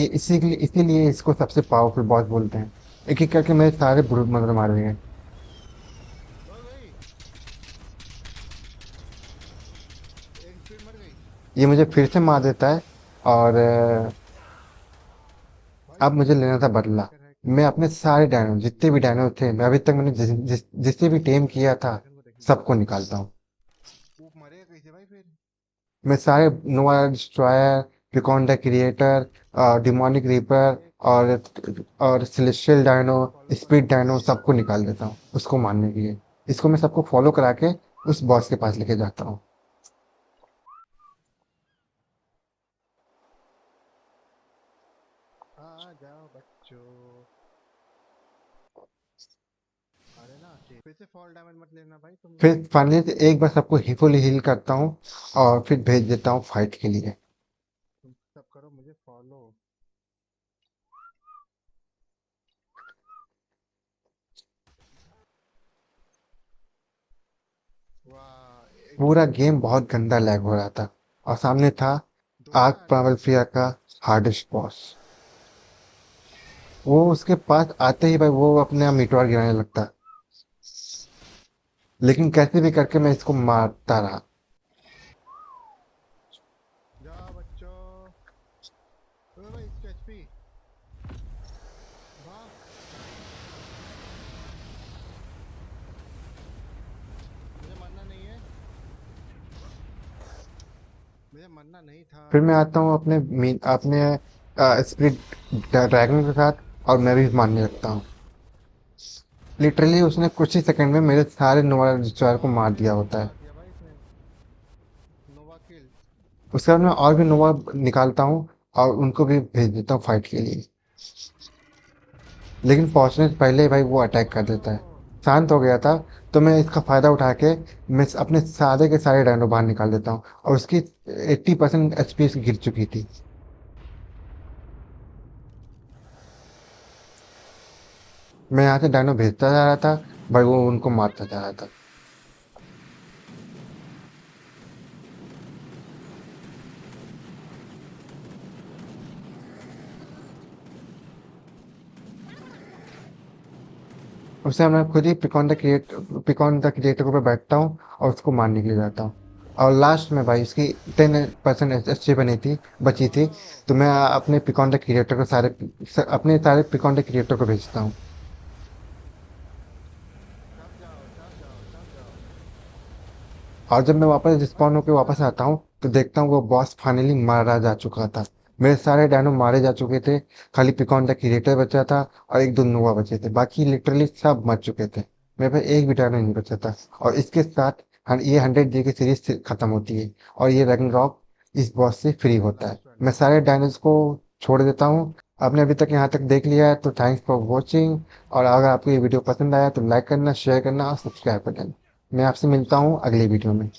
इसीलिए इसको सबसे पावरफुल बॉस बोलते हैं। एक एक करके मेरे सारे ब्रूड मदर मारे गए। ओए भाई। एक स्पीड मर गई। ये मुझे फिर से मार देता है। और भाई अब मुझे लेना था बदला। Hacker hacker. मैं अपने सारे डायनो, जितने भी ये डायनो थे, मैं अभी तक मैंने जिससे भी टेम किया था, ड्रैगन को देखना। सबको निकालता हूँ। वो मरेगा कैसे भाई फिर। मैं सारे नोआ डिस्ट्रॉयर, प्रिकॉन द क्रिएटर, डिमोनिक रीपर, एक और और सेलेस्टियल डायनो, फॉलो कर स्पीड रहा हूँ। डायनो सबको निकाल देता हूँ उसको मारने के लिए। इसको मैं सबको फॉलो करा के उस बॉस के पास लेके जाता हूँ। आ जाओ बच्चों। अरे ना फिर से फॉल डैमेज मत लेना भाई तुम लोग। फिर फाइनली एक बार सबको फुल हील करता हूँ और फिर भेज देता हूँ फाइट के लिए। तुम सब करो मुझे फॉलो। वाह एक पूरा किल। गेम बहुत गंदा लैग हो रहा था, और सामने था दो आर्क ना दो। पावलफ्रिया का हार्डेस्ट बॉस। वो उसके पास आते ही भाई वो अपने आप मीटोर गिराने लगता, लेकिन कैसे भी करके मैं इसको मारता रहा। जाओ बच्चों। ओ भाई इसका एचपी। भाग। मुझे मरना नहीं है। मुझे मरना नहीं था। फिर मैं आता हूँ अपने स्पिरिट ड्रैगन के साथ, और मैं भी मारने लगता हूँ। लिटरली उसने कुछ ही सेकंड में मेरे सारे नोवा डिस्ट्रॉयर को मार मेरे दिया को होता मार है। दिया भाई इसने। नोवा किल। उसके बाद मैं और भी नोवा निकालता हूँ और उनको भी भेज देता हूँ फाइट के लिए। लेकिन पहुंचने से पहले ही भाई वो अटैक कर देता है। ओ। शांत हो गया था, तो मैं इसका फायदा उठा के मैं अपने सारे के सारे डायनो बाहर निकाल देता हूँ, और उसकी 80% एचपी गिर चुकी थी। मैं यहाँ से डायनो भेजता जा रहा था, भाई वो उनको मारता जा रहा था। उससे मैं खुद ही पिकॉन द क्रिएटर को पे बैठता हूँ और उसको मारने के लिए जाता हूँ। और लास्ट में भाई उसकी 10% एचपी बनी थी, बची थी। ओ। तो मैं अपने पिकॉन द क्रिएटर को अपने सारे पिकॉन द क्रिएटर को भेजता हूँ। सब जाओ सब जाओ सब जाओ। और जब मैं वापस भाई रिस्पॉन होकर पूरा। वापस आता हूँ तो देखता हूँ वो बॉस फाइनली मारा जा चुका था। मेरे सारे डायनो मारे जा चुके थे। खाली पिकॉन द क्रिएटर बचा था और एक दो नोवा बचे थे, बाकी लिटरली सब मर चुके थे। मेरे पे एक भी डायनो नहीं बचा था। और इसके साथ ये 100 डे की सीरीज खत्म होती है और ये रैग्नारॉक इस बॉस से फ्री होता है। अंडरस्टूड मैं अंडरस्टूड। सारे डायनोस को छोड़ देता हूँ। आपने अभी तक यहाँ तक देख लिया है तो थैंक्स फॉर वॉचिंग। और अगर आपको ये वीडियो पसंद आया तो लाइक करना, शेयर करना और सब्सक्राइब करना। मैं आपसे मिलता हूँ अगली वीडियो में।